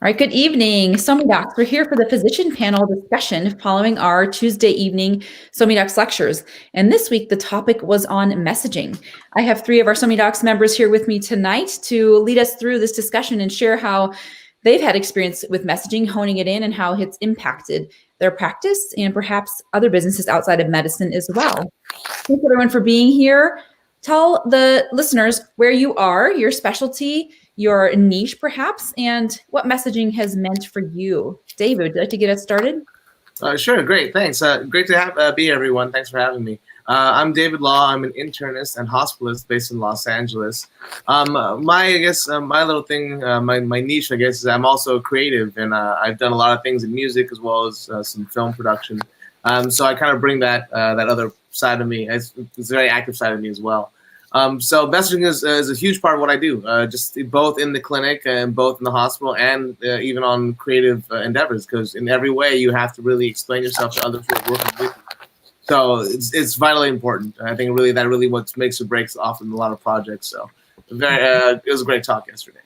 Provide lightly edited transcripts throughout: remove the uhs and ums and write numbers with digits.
All right, good evening, SoMeDocs. We're here for the physician panel discussion following our Tuesday evening SoMeDocs lectures. And this week, the topic was on messaging. I have three of our SoMeDocs members here with me tonight to lead us through this discussion and share how they've had experience with messaging, honing it in, and how it's impacted their practice and perhaps other businesses outside of medicine as well. Thanks everyone for being here. Tell the listeners where you are, your specialty, your niche perhaps, and what messaging has meant for you. David, would you like to get us started? Sure, great, thanks. Great to be here, everyone. Thanks for having me. I'm David Law. I'm an internist and hospitalist based in Los Angeles. My little thing, my niche, I guess, is I'm also creative, and I've done a lot of things in music as well as some film production. So I kind of bring that other side of me. It's a very active side of me as well. So messaging is a huge part of what I do, just both in the clinic and both in the hospital and even on creative endeavors, because in every way you have to really explain yourself to others who are working with you. So it's vitally important. I think that really what makes or breaks often a lot of projects. So it was a great talk yesterday.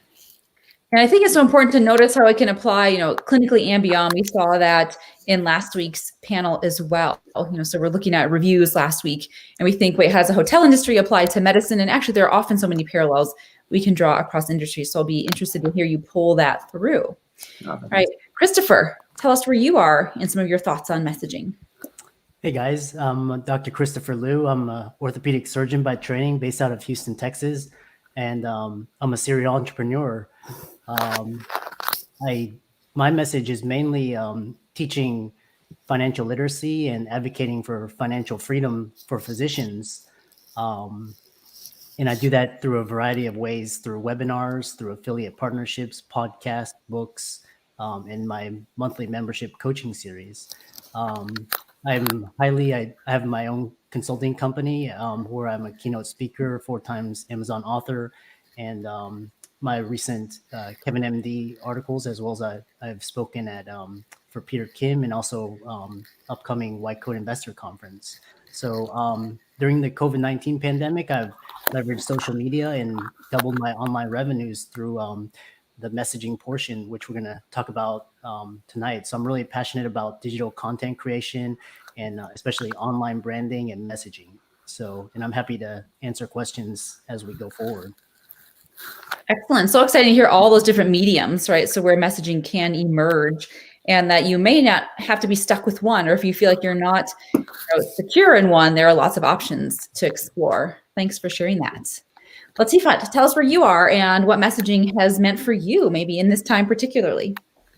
And I think it's so important to notice how it can apply, clinically and beyond. We saw that in last week's panel as well. So we're looking at reviews last week, and we think, wait, has the hotel industry applied to medicine? And actually, there are often so many parallels we can draw across industries. So I'll be interested to hear you pull that through. All right, Christopher, tell us where you are and some of your thoughts on messaging. Hey guys, I'm Dr. Christopher Liu. I'm an orthopedic surgeon by training based out of Houston, Texas, and I'm a serial entrepreneur. My message is mainly teaching financial literacy and advocating for financial freedom for physicians. And I do that through a variety of ways, through webinars, through affiliate partnerships, podcasts, books, and my monthly membership coaching series. I have my own consulting company where I'm a keynote speaker, 4 times Amazon author, and my recent Kevin MD articles, as well as I've spoken at for Peter Kim and also upcoming White Coat Investor Conference. So during the COVID-19 pandemic, I've leveraged social media and doubled my online revenues through the messaging portion, which we're going to talk about tonight. So I'm really passionate about digital content creation and especially online branding and messaging. And I'm happy to answer questions as we go forward. Excellent. So exciting to hear all those different mediums, right? So where messaging can emerge and that you may not have to be stuck with one, or if you feel like you're not secure in one, there are lots of options to explore. Thanks for sharing that. Latifat, tell us where you are and what messaging has meant for you, maybe in this time particularly.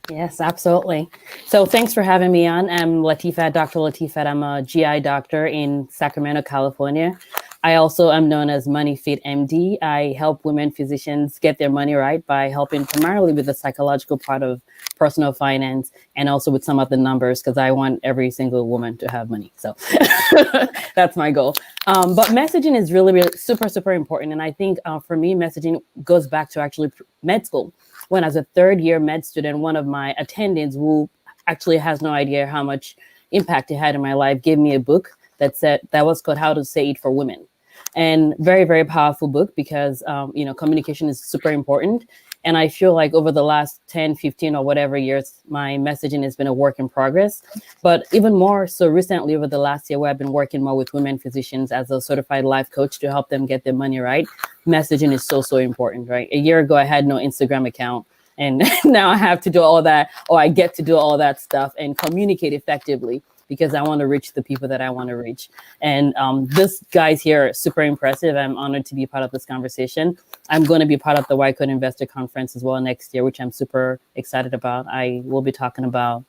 Yes, absolutely. So thanks for having me on. I'm Latifat, Dr. Latifat. I'm a GI doctor in Sacramento, California. I also am known as Money Fit MD. I help women physicians get their money right by helping primarily with the psychological part of personal finance and also with some of the numbers, because I want every single woman to have money. So that's my goal. But messaging is really, really super, super important. And I think for me, messaging goes back to actually med school. When as a third-year med student, one of my attendants who actually has no idea how much impact it had in my life gave me a book that was called How to Say It for Women. And very, very powerful book because, communication is super important. And I feel like over the last 10, 15 or whatever years, my messaging has been a work in progress. But even more so recently over the last year where I've been working more with women physicians as a certified life coach to help them get their money right, messaging is so, so important, right? A year ago, I had no Instagram account. And now I have to do all that, or I get to do all that stuff and communicate effectively because I want to reach the people that I want to reach. And this guy's here, super impressive. I'm honored to be part of this conversation. I'm going to be part of the White Coat Investor Conference as well next year, which I'm super excited about. I will be talking about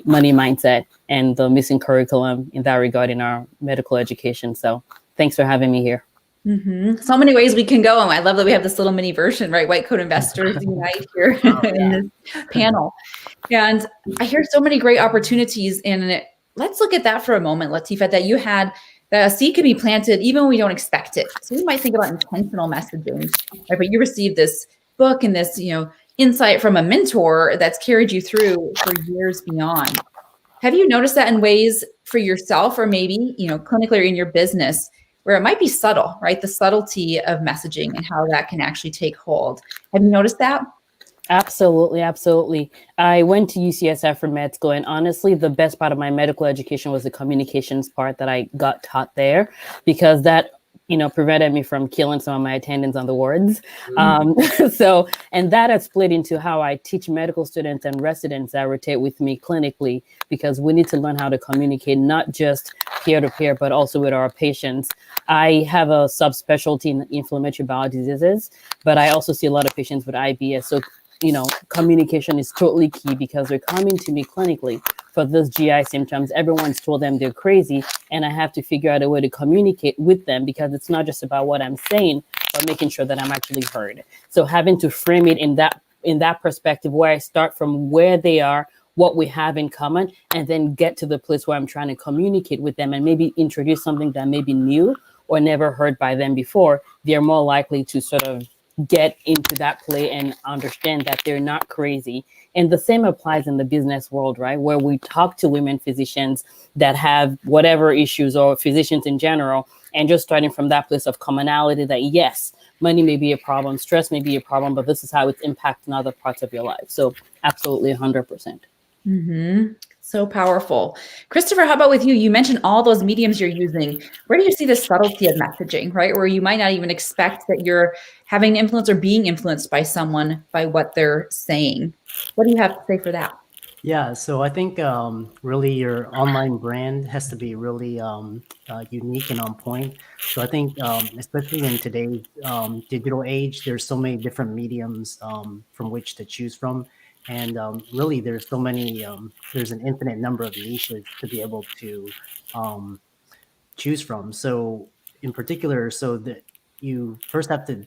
money mindset and the missing curriculum in that regard in our medical education. So thanks for having me here. Mm-hmm. So many ways we can go. And I love that we have this little mini version, right? White Coat Investors Unite here in this panel. And I hear so many great opportunities in it. Let's look at that for a moment, Latifat, that you had that a seed could be planted even when we don't expect it. So we might think about intentional messaging, right? But you received this book and this, insight from a mentor that's carried you through for years beyond. Have you noticed that in ways for yourself or maybe, clinically or in your business where it might be subtle, right? The subtlety of messaging and how that can actually take hold. Have you noticed that? Absolutely, absolutely. I went to UCSF for med school, and honestly, the best part of my medical education was the communications part that I got taught there, because that, prevented me from killing some of my attendants on the wards. So, and that has split into how I teach medical students and residents that rotate with me clinically, because we need to learn how to communicate, not just peer to peer, but also with our patients. I have a subspecialty in inflammatory bowel diseases, but I also see a lot of patients with IBS. So communication is totally key, because they're coming to me clinically for those GI symptoms. Everyone's told them they're crazy, and I have to figure out a way to communicate with them, because it's not just about what I'm saying, but making sure that I'm actually heard. So having to frame it in that perspective, where I start from where they are, what we have in common, and then get to the place where I'm trying to communicate with them and maybe introduce something that may be new or never heard by them before, they're more likely to sort of get into that play and understand that they're not crazy. And the same applies in the business world, right? Where we talk to women physicians that have whatever issues, or physicians in general, and just starting from that place of commonality that, yes, money may be a problem, stress may be a problem, but this is how it's impacting other parts of your life. So absolutely 100%. So powerful. Christopher, how about with you? You mentioned all those mediums you're using. Where do you see the subtlety of messaging, right? Where you might not even expect that you're having influence or being influenced by someone by what they're saying. What do you have to say for that? Yeah, so I think really your online brand has to be really unique and on point. So I think especially in today's digital age, there's so many different mediums from which to choose from. And really there's so many, there's an infinite number of niches to be able to choose from. So in particular, so that you first have to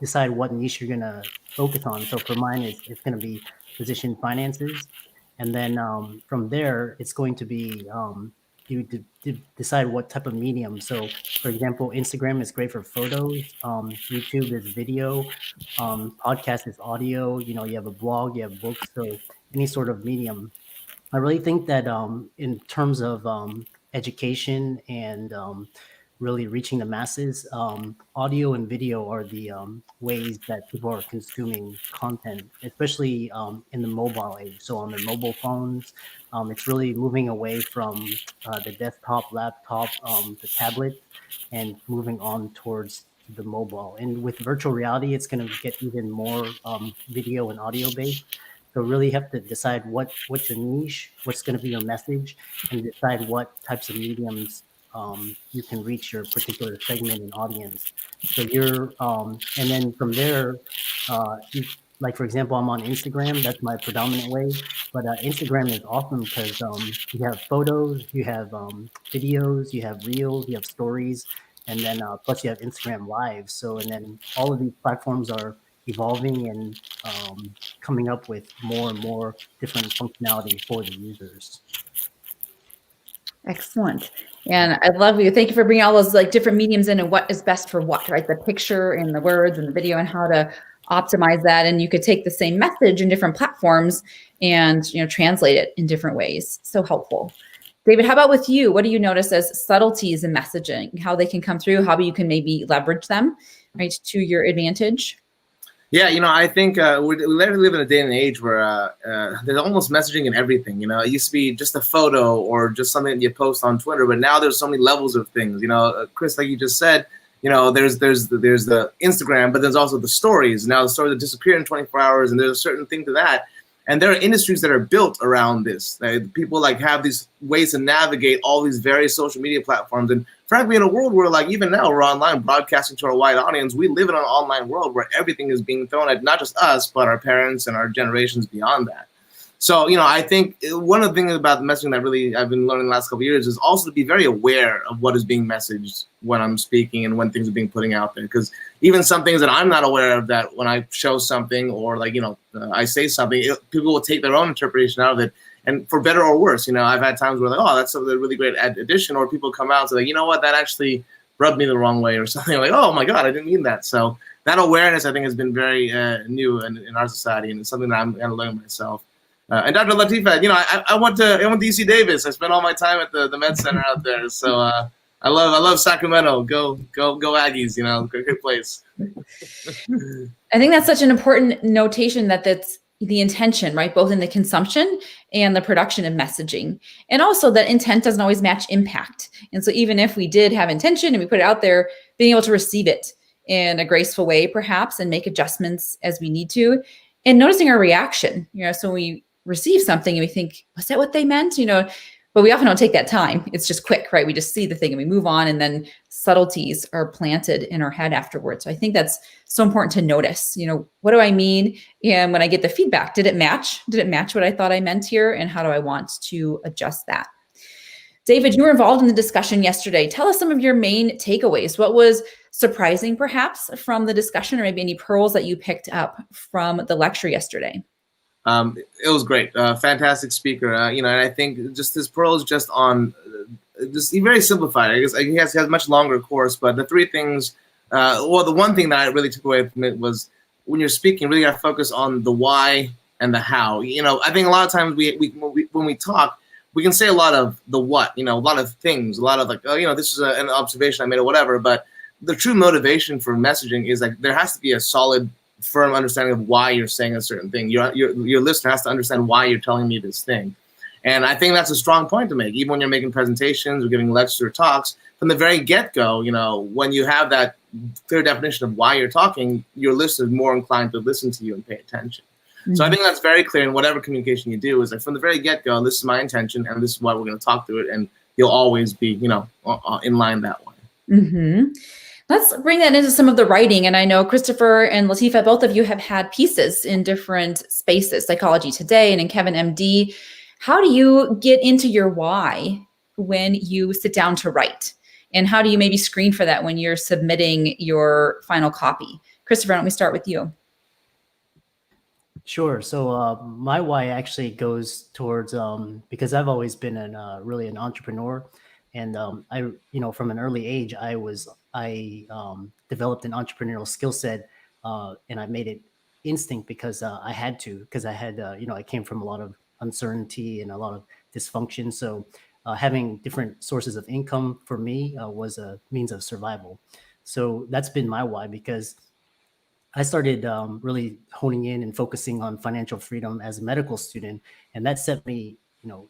decide what niche you're going to focus on. So for mine, it's going to be physician finances. And then from there, it's going to be you decide what type of medium. So for example, Instagram is great for photos. YouTube is video. Podcast is audio. You have a blog, you have books. So any sort of medium. I really think that in terms of education and really reaching the masses, audio and video are the ways that people are consuming content, especially in the mobile age. So on their mobile phones, it's really moving away from the desktop, laptop, the tablet, and moving on towards the mobile. And with virtual reality, it's going to get even more video and audio based. So really have to decide what's your niche, what's going to be your message, and decide what types of mediums you can reach your particular segment and audience. So and then from there, like for example, I'm on Instagram. That's my predominant way. But Instagram is awesome because you have photos, you have videos, you have reels, you have stories, and then plus you have Instagram Live. So and then all of these platforms are evolving and coming up with more and more different functionality for the users. Excellent. And I love you. Thank you for bringing all those like different mediums in and what is best for what, right? The picture and the words and the video and how to optimize that. And you could take the same message in different platforms and, translate it in different ways. So helpful. David, how about with you? What do you notice as subtleties in messaging, how they can come through, how you can maybe leverage them, right, to your advantage? Yeah, I think we literally live in a day and age where there's almost messaging in everything. It used to be just a photo or just something that you post on Twitter, but now there's so many levels of things. Chris, like you just said, there's the Instagram, but there's also the stories. Now the stories that disappear in 24 hours, and there's a certain thing to that. And there are industries that are built around this. People have these ways to navigate all these various social media platforms. And frankly, in a world where even now we're online broadcasting to our wide audience, we live in an online world where everything is being thrown at not just us, but our parents and our generations beyond that. So, I think one of the things about the messaging that really I've been learning the last couple of years is also to be very aware of what is being messaged when I'm speaking and when things are being put out there. Because even some things that I'm not aware of, that when I show something or I say something, people will take their own interpretation out of it. And for better or worse, I've had times where that's a really great addition, or people come out and say, you know what, that actually rubbed me the wrong way or something, like, oh my God, I didn't mean that. So that awareness, I think, has been very new in our society, and it's something that I'm going to learn myself. And Dr. Latifat, I went to UC Davis. I spent all my time at the Med Center out there. So I love Sacramento. Go Aggies. Great place. I think that's such an important notation that's the intention, right? Both in the consumption and the production of messaging. And also that intent doesn't always match impact. And so even if we did have intention and we put it out there, being able to receive it in a graceful way, perhaps, and make adjustments as we need to, and noticing our reaction, so when we receive something and we think, was that what they meant? But we often don't take that time. It's just quick, right? We just see the thing and we move on, and then subtleties are planted in our head afterwards. So I think that's so important to notice, what do I mean? And when I get the feedback, did it match? Did it match what I thought I meant here? And how do I want to adjust that? David, you were involved in the discussion yesterday. Tell us some of your main takeaways. What was surprising, perhaps, from the discussion, or maybe any pearls that you picked up from the lecture yesterday? It was great. Fantastic speaker. And I think just his pearls just on, just very simplified. I guess he has a much longer course, but the three things, the one thing that I really took away from it was when you're speaking, really got to focus on the why and the how. I think a lot of times when we talk, we can say a lot of the what, a lot of things, a lot of like, this is an observation I made or whatever. But the true motivation for messaging is like there has to be a solid, firm understanding of why you're saying a certain thing. Your listener has to understand why you're telling me this thing. And I think that's a strong point to make, even when you're making presentations or giving lectures or talks. From the very get-go, when you have that clear definition of why you're talking, your listener is more inclined to listen to you and pay attention. Mm-hmm. So I think that's very clear in whatever communication you do, is like from the very get-go, this is my intention and this is why we're going to talk through it, and you'll always be, in line that way. Mm-hmm. Let's bring that into some of the writing. And I know Christopher and Latifat, both of you have had pieces in different spaces, Psychology Today and in Kevin MD. How do you get into your why when you sit down to write? And how do you maybe screen for that when you're submitting your final copy? Christopher, why don't we start with you? Sure. So my why actually goes towards, because I've always been really an entrepreneur. And I, from an early age, I developed an entrepreneurial skill set, and I made it instinct because I had to, because I had, I came from a lot of uncertainty and a lot of dysfunction. So having different sources of income for me was a means of survival. So that's been my why, because I started really honing in and focusing on financial freedom as a medical student, and that set me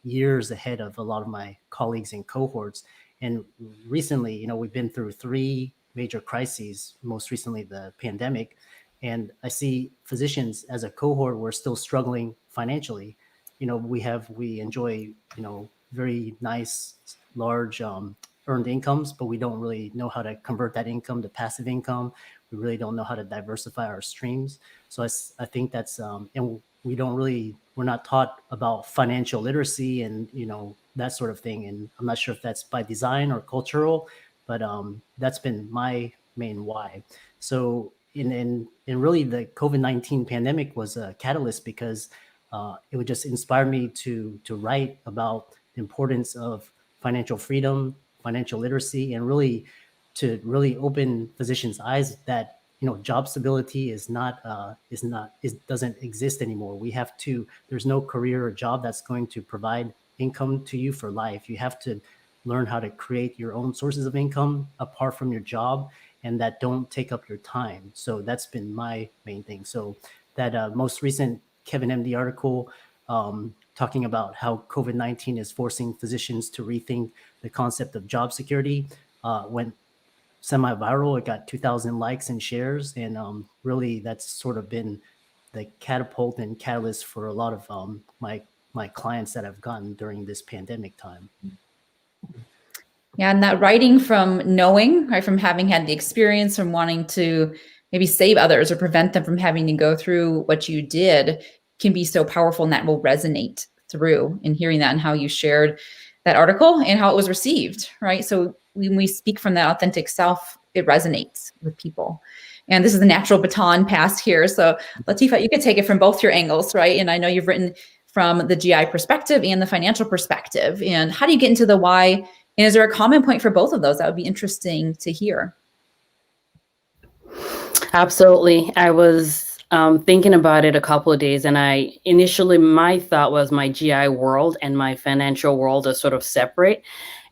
years ahead of a lot of my colleagues and cohorts. And recently, we've been through 3 major crises, most recently the pandemic. And I see physicians as a cohort, we're still struggling financially. We enjoy, very nice, large earned incomes, but we don't really know how to convert that income to passive income. We really don't know how to diversify our streams. So I think that's, and we're not taught about financial literacy and, that sort of thing. And I'm not sure if that's by design or cultural, but that's been my main why. So in really the COVID-19 pandemic was a catalyst, because it would just inspire me to write about the importance of financial freedom, financial literacy, and really to open physicians' eyes that job stability doesn't exist anymore. There's no career or job that's going to provide income to you for life. You have to learn how to create your own sources of income apart from your job, and that don't take up your time. So that's been my main thing. So that most recent Kevin MD article talking about how COVID-19 is forcing physicians to rethink the concept of job security went semi-viral. It got 2,000 likes and shares, and really that's sort of been the catapult and catalyst for a lot of my clients that I've gotten during this pandemic time. Yeah, and that writing from knowing, right, from having had the experience, from wanting to maybe save others or prevent them from having to go through what you did, can be so powerful, and that will resonate through in hearing that and how you shared that article and how it was received, right? So when we speak from that authentic self, it resonates with people. And this is the natural baton passed here. So Latifat, you could take it from both your angles, right? And I know you've written from the GI perspective and the financial perspective. And how do you get into the why? And is there a common point for both of those? That would be interesting to hear. Absolutely. I was thinking about it a couple of days, and my thought was my GI world and my financial world are sort of separate.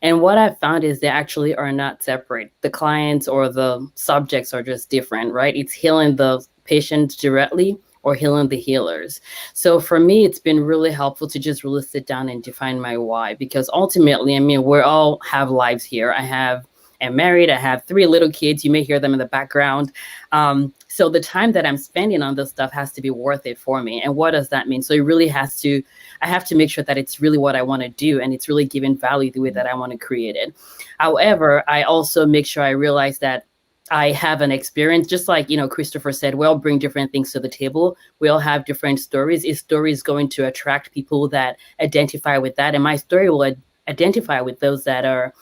And what I found is they actually are not separate. The clients or the subjects are just different, right? It's healing the patients directly or healing the healers. So for me, it's been really helpful to just really sit down and define my why, because ultimately, I mean, we all have lives here. I'm married. I have 3 little kids. You may hear them in the background. So the time that I'm spending on this stuff has to be worth it for me. And what does that mean? So I have to make sure that it's really what I want to do, and it's really giving value the way that I want to create it. However, I also make sure I realize that I have an experience, just like, Christopher said, we all bring different things to the table. We all have different stories. Each story is going to attract people that identify with that. And my story will identify with those that are,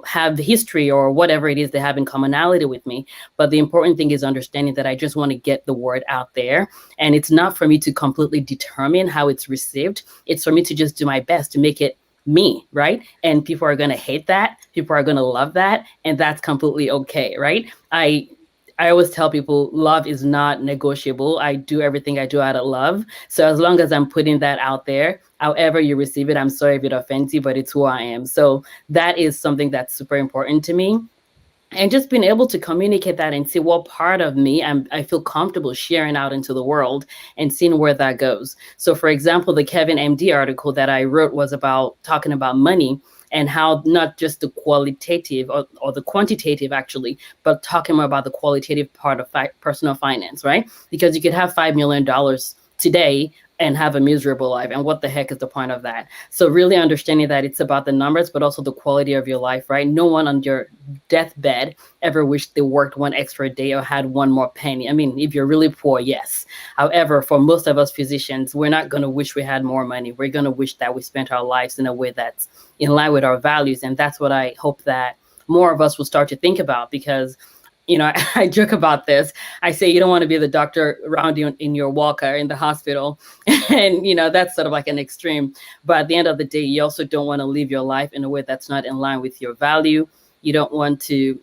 have the history or whatever it is they have in commonality with me. But the important thing is understanding that I just want to get the word out there. And it's not for me to completely determine how it's received. It's for me to just do my best to make it me, right? And people are going to hate that. People are going to love that. And that's completely okay, right? I always tell people love is not negotiable. I do everything I do out of love. So as long as I'm putting that out there, however you receive it, I'm sorry if it offends you, but it's who I am. So that is something that's super important to me. And just being able to communicate that and see what part of me I feel comfortable sharing out into the world and seeing where that goes. So for example, the Kevin MD article that I wrote was about talking about money and how not just the qualitative or the quantitative actually, but talking more about the qualitative part of personal finance, right? Because you could have $5 million today and have a miserable life. And what the heck is the point of that? So really understanding that it's about the numbers, but also the quality of your life, right? No one on your deathbed ever wished they worked one extra day or had one more penny. I mean, if you're really poor, yes. However, for most of us physicians, we're not going to wish we had more money. We're going to wish that we spent our lives in a way that's in line with our values. And that's what I hope that more of us will start to think about, because I joke about this. I say you don't want to be the doctor around you in your walker in the hospital. And, that's sort of like an extreme. But at the end of the day, you also don't want to live your life in a way that's not in line with your value. You don't want to,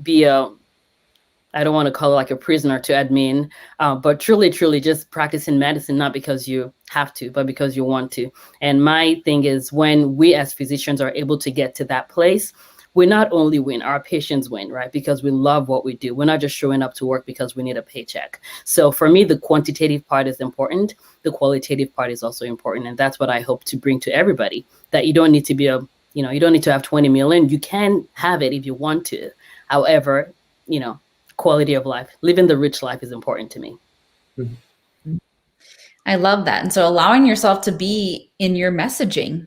be I don't want to call it like a prisoner to admin, but truly just practicing medicine, not because you have to, but because you want to. And my thing is, when we as physicians are able to get to that place, we not only win, our patients win, right? Because we love what we do. We're not just showing up to work because we need a paycheck. So for me, the quantitative part is important. The qualitative part is also important. And that's what I hope to bring to everybody, that you don't need to be you don't need to have 20 million. You can have it if you want to. However, quality of life, living the rich life is important to me. Mm-hmm. I love that. And so allowing yourself to be in your messaging,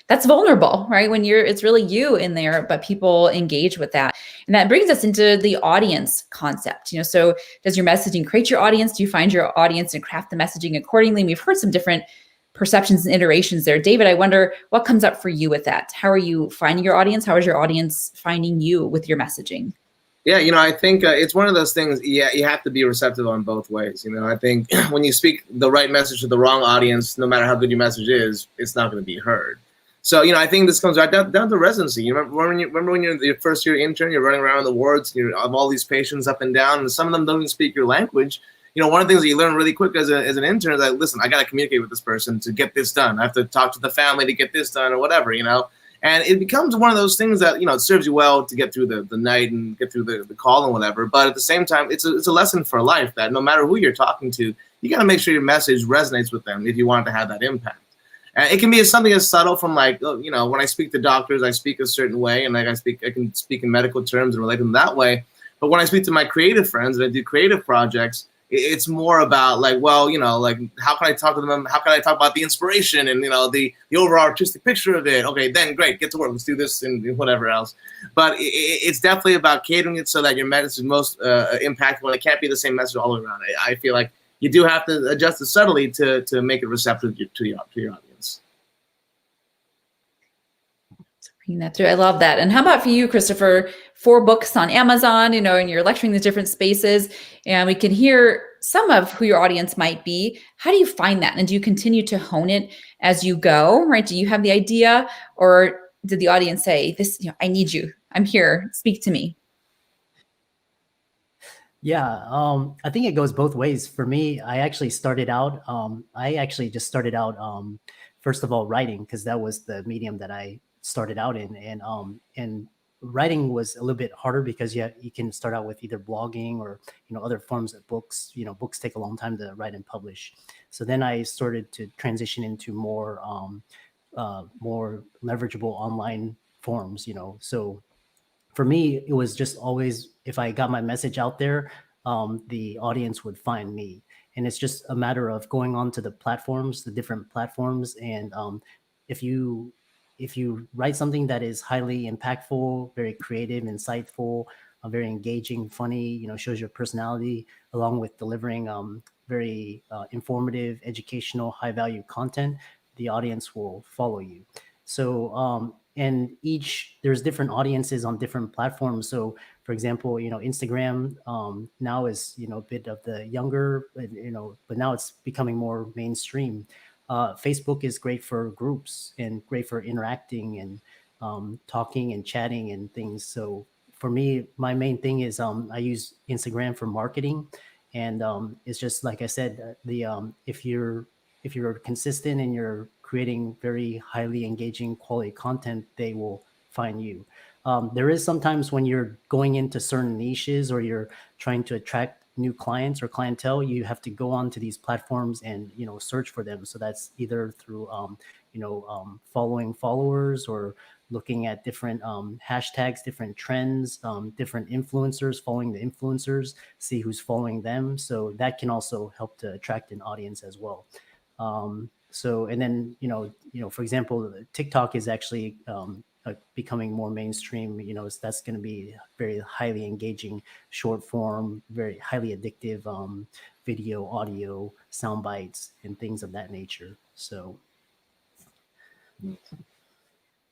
that's vulnerable, right? When it's really you in there, but people engage with that. And that brings us into the audience concept. So does your messaging create your audience? Do you find your audience and craft the messaging accordingly? We've heard some different perceptions and iterations there. David, I wonder what comes up for you with that. How are you finding your audience? How is your audience finding you with your messaging? Yeah, I think it's one of those things. Yeah, you have to be receptive on both ways. I think when you speak the right message to the wrong audience, no matter how good your message is, it's not going to be heard. So, I think this comes right down to residency. You remember when you're your first year intern, you're running around the wards, you have all these patients up and down, and some of them don't even speak your language. One of the things that you learn really quick as an intern is that, listen, I got to communicate with this person to get this done. I have to talk to the family to get this done or whatever, And it becomes one of those things that, it serves you well to get through the night and get through the call and whatever. But at the same time, it's a lesson for life that no matter who you're talking to, you got to make sure your message resonates with them if you want it to have that impact. And it can be something as subtle from like, when I speak to doctors, I speak a certain way, and I can speak in medical terms and relate them that way. But when I speak to my creative friends and I do creative projects, it's more about like, well, like how can I talk to them? How can I talk about the inspiration and, the overall artistic picture of it? Okay, then great, get to work. Let's do this and whatever else. But it's definitely about catering it so that your message is most impactful. It can't be the same message all the way around. I feel like you do have to adjust it subtly to make it receptive to your audience. Bring that through. I love that. And how about for you, Christopher? 4 books on Amazon, and you're lecturing these different spaces, and we can hear some of who your audience might be. How do you find that? And do you continue to hone it as you go, right? Do you have the idea, or did the audience say, this, I need you, I'm here, speak to me? Yeah, I think it goes both ways. For me, I actually just started out, first of all, writing, because that was the medium that I started out in. And writing was a little bit harder because you can start out with either blogging or other forms of books. Books take a long time to write and publish. So then I started to transition into more leverageable online forms. So for me, it was just always, if I got my message out there, the audience would find me. And it's just a matter of going on to the different platforms. And if you write something that is highly impactful, very creative, insightful, very engaging, funny, shows your personality, along with delivering very informative, educational, high value content, the audience will follow you. So and there's different audiences on different platforms. So for example, Instagram now is a bit of the younger, but now it's becoming more mainstream. Facebook is great for groups and great for interacting and talking and chatting and things. So for me, my main thing is I use Instagram for marketing, and it's just like I said, if you're consistent and you're creating very highly engaging quality content, they will find you. There is sometimes when you're going into certain niches or you're trying to attract new clients or clientele, you have to go onto these platforms and search for them. So that's either through following followers or looking at different hashtags, different trends, different influencers, following the influencers, see who's following them. So that can also help to attract an audience as well. So, and then, for example, TikTok is actually becoming more mainstream. That's going to be very highly engaging, short form, very highly addictive video, audio, sound bites, and things of that nature. So.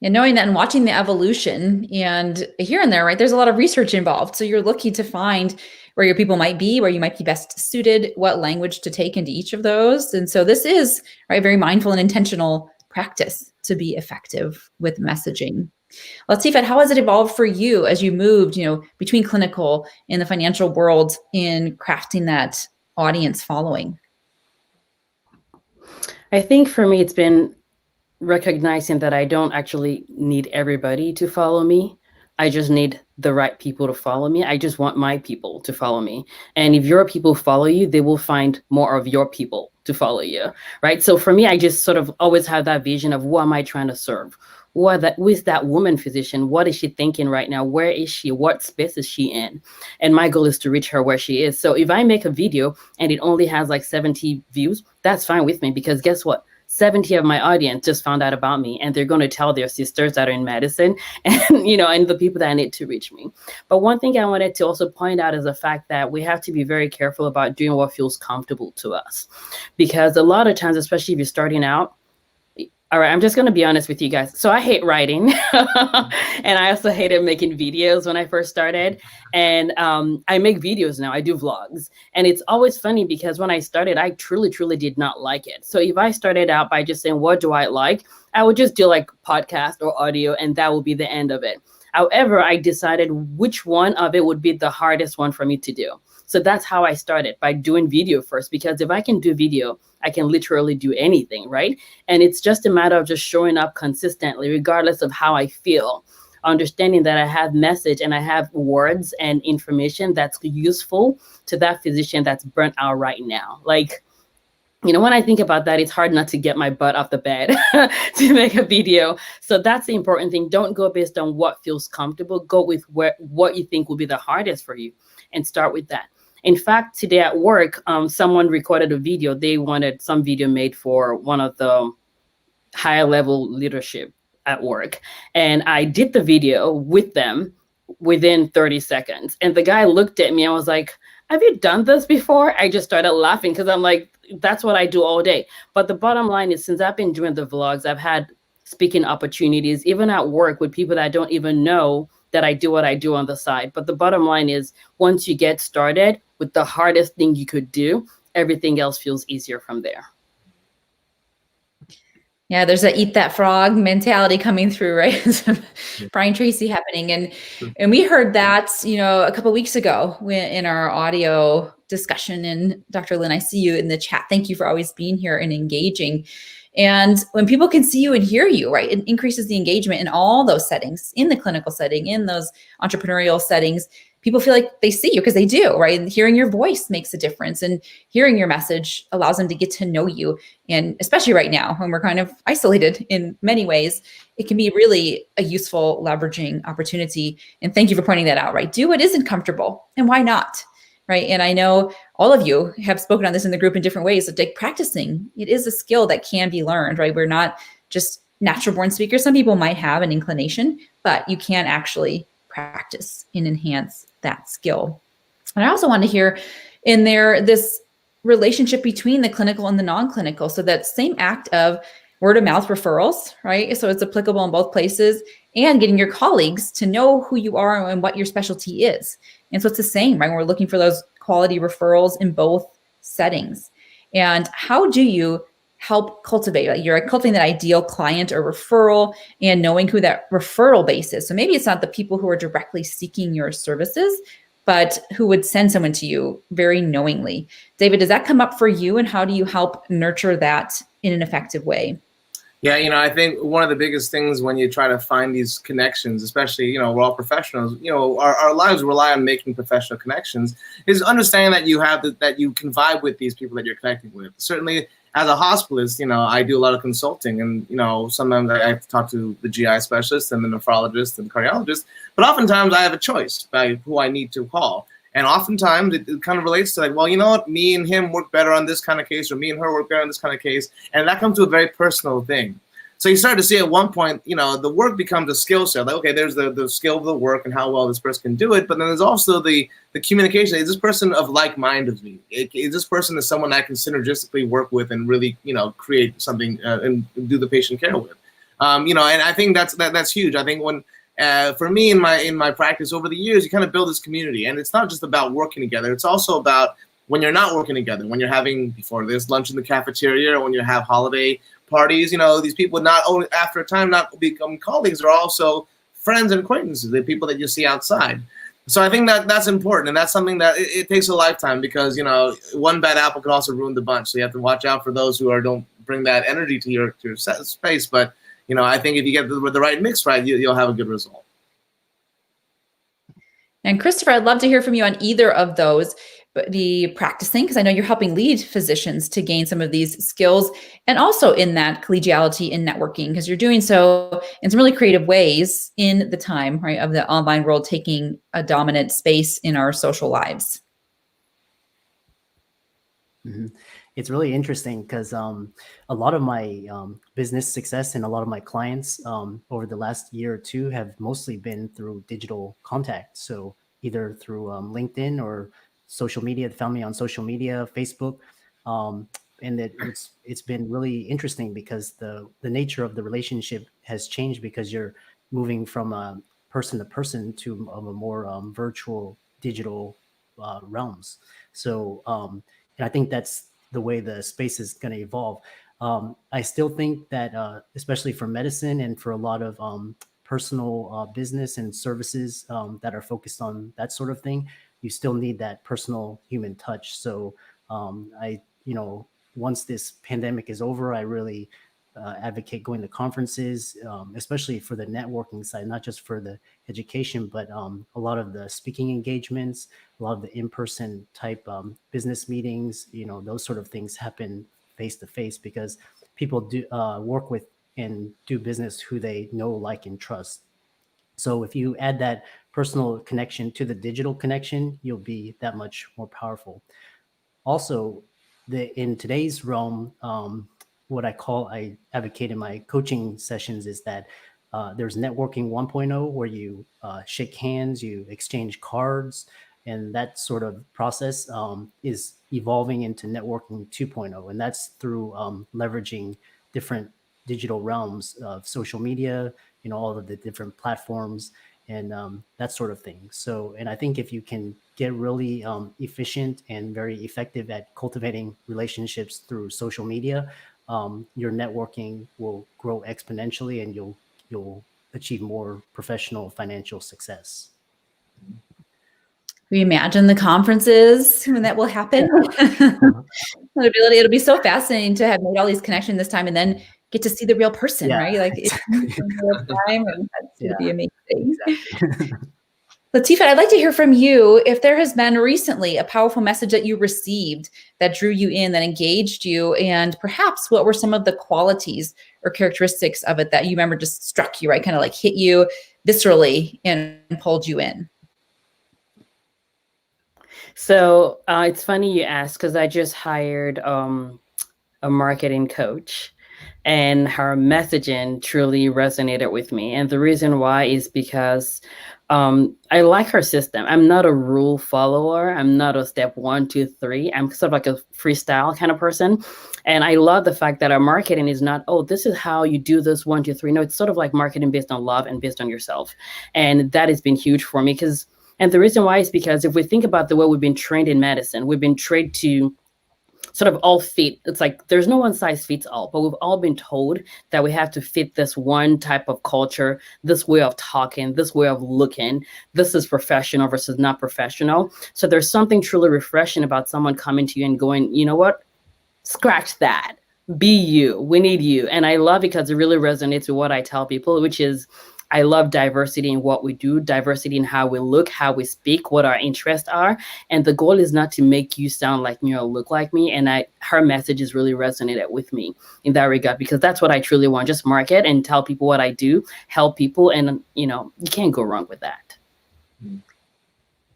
And knowing that and watching the evolution and here and there, right, there's a lot of research involved. So you're looking to find where your people might be, where you might be best suited, what language to take into each of those. And so this is, right, very mindful and intentional practice to be effective with messaging. Latifat, how has it evolved for you as you moved, between clinical and the financial world in crafting that audience following? I think for me, it's been recognizing that I don't actually need everybody to follow me. I just need the right people to follow me. I just want my people to follow me. And if your people follow you, they will find more of your people to follow you, right? So for me, I just sort of always have that vision of who am I trying to serve? Who is that woman physician? What is she thinking right now? Where is she? What space is she in? And my goal is to reach her where she is. So if I make a video and it only has like 70 views, that's fine with me, because guess what? 70 of my audience just found out about me, and they're going to tell their sisters that are in medicine and, and the people that need to reach me. But one thing I wanted to also point out is the fact that we have to be very careful about doing what feels comfortable to us, because a lot of times, especially if you're starting out, all right, I'm just going to be honest with you guys. So I hate writing and I also hated making videos when I first started. And I make videos now. I do vlogs. And it's always funny because when I started, I truly, truly did not like it. So if I started out by just saying, what do I like? I would just do like podcast or audio, and that would be the end of it. However, I decided which one of it would be the hardest one for me to do. So that's how I started, by doing video first, because if I can do video, I can literally do anything, right? And it's just a matter of just showing up consistently, regardless of how I feel, understanding that I have message and I have words and information that's useful to that physician that's burnt out right now. Like, when I think about that, it's hard not to get my butt off the bed to make a video. So that's the important thing. Don't go based on what feels comfortable. Go with what you think will be the hardest for you and start with that. In fact, today at work, someone recorded a video. They wanted some video made for one of the higher level leadership at work. And I did the video with them within 30 seconds. And the guy looked at me and was like, have you done this before? I just started laughing because I'm like, that's what I do all day. But the bottom line is, since I've been doing the vlogs, I've had speaking opportunities, even at work, with people that don't even know that I do what I do on the side. But the bottom line is, once you get started with the hardest thing you could do, everything else feels easier from there. Yeah, there's a eat that frog mentality coming through, right? Brian Tracy happening. And we heard that, a couple of weeks ago in our audio discussion. And Dr. Lynn, I see you in the chat. Thank you for always being here and engaging. And when people can see you and hear you, right, it increases the engagement in all those settings, in the clinical setting, in those entrepreneurial settings. People feel like they see you because they do, right? And hearing your voice makes a difference, and hearing your message allows them to get to know you. And especially right now, when we're kind of isolated in many ways, it can be really a useful leveraging opportunity. And thank you for pointing that out, right? Do what isn't comfortable, and why not, right? And I know all of you have spoken on this in the group in different ways. Like practicing, it is a skill that can be learned, right? We're not just natural born speakers. Some people might have an inclination, but you can actually practice and enhance that skill. And I also want to hear in there this relationship between the clinical and the non-clinical. So that same act of word of mouth referrals, right? So it's applicable in both places, and getting your colleagues to know who you are and what your specialty is. And so it's the same, right? We're looking for those quality referrals in both settings. And how do you help cultivate, like you're cultivating that ideal client or referral and knowing who that referral base is? So maybe it's not the people who are directly seeking your services, but who would send someone to you very knowingly. David, does that come up for you? And how do you help nurture that in an effective way? Yeah, I think one of the biggest things when you try to find these connections, especially, we're all professionals, our lives rely on making professional connections, is understanding that that you can vibe with these people that you're connecting with. Certainly, as a hospitalist, I do a lot of consulting, and, sometimes I have to talk to the GI specialist and the nephrologist and the cardiologist, but oftentimes I have a choice by who I need to call. And oftentimes it kind of relates to like, well, you know what, me and him work better on this kind of case, or me and her work better on this kind of case. And that comes to a very personal thing. So you start to see at one point, the work becomes a skill set. Like, okay, there's the skill of the work and how well this person can do it. But then there's also the communication. Is this person of like mind of me? Is this person is someone I can synergistically work with and really, create something and do the patient care with? And I think that's huge. I think when for me in my practice over the years, you kind of build this community, and it's not just about working together. It's also about when you're not working together, when you're having, before this, lunch in the cafeteria, or when you have holiday parties, these people not only after a time not become colleagues, they're also friends and acquaintances. They're people that you see outside. So I think that's important, and that's something that it takes a lifetime, because one bad apple can also ruin the bunch. So you have to watch out for those who don't bring that energy to your space. But I think if you get the right mix right, you'll have a good result. And Christopher, I'd love to hear from you on either of those, but the practicing, because I know you're helping lead physicians to gain some of these skills, and also in that collegiality in networking, because you're doing so in some really creative ways in the time, right, of the online world taking a dominant space in our social lives. Mm-hmm. It's really interesting because a lot of my business success and a lot of my clients over the last year or two have mostly been through digital contact. So either through LinkedIn or social media. They found me on social media, Facebook, and it's been really interesting because the nature of the relationship has changed, because you're moving from a person to person to a more virtual digital realms. So and I think that's the way the space is going to evolve. I still think that, especially for medicine and for a lot of personal business and services that are focused on that sort of thing, you still need that personal human touch. So once this pandemic is over, I really advocate going to conferences, especially for the networking side, not just for the education, but a lot of the speaking engagements, a lot of the in-person type business meetings, those sort of things happen face to face, because people do work with and do business who they know, like, and trust. So if you add that personal connection to the digital connection, you'll be that much more powerful. Also, in today's realm, what I advocate in my coaching sessions is that there's networking 1.0, where you shake hands, you exchange cards, and that sort of process is evolving into networking 2.0, and that's through leveraging different digital realms of social media, all of the different platforms, and that sort of thing. So, and I think if you can get really efficient and very effective at cultivating relationships through social media, your networking will grow exponentially, and you'll achieve more professional financial success. We imagine the conferences when that will happen. It'll be so fascinating to have made all these connections this time and then get to see the real person, right? Like it's in real time, and that's going to be amazing. Exactly. Latifat, I'd like to hear from you if there has been recently a powerful message that you received that drew you in, that engaged you, and perhaps what were some of the qualities or characteristics of it that you remember just struck you, right? Kind of like hit you viscerally and pulled you in. So it's funny you ask, because I just hired a marketing coach, and her messaging truly resonated with me. And the reason why is because I like her system. I'm not a rule follower. I'm not a step 1, 2, 3. I'm sort of like a freestyle kind of person. And I love the fact that our marketing is not, oh, this is how you do this 1, 2, 3. No, it's sort of like marketing based on love and based on yourself. And that has been huge for me and the reason why is because if we think about the way we've been trained in medicine, we've been trained to sort of all fit. It's like there's no one size fits all, but we've all been told that we have to fit this one type of culture, this way of talking, this way of looking. This is professional versus not professional. So there's something truly refreshing about someone coming to you and going, you know what? Scratch that. Be you. We need you. And I love it because it really resonates with what I tell people, which is I love diversity in what we do, diversity in how we look, how we speak, what our interests are. And the goal is not to make you sound like me or look like me. And her message has really resonated with me in that regard, because that's what I truly want. Just market and tell people what I do, help people. And, you can't go wrong with that.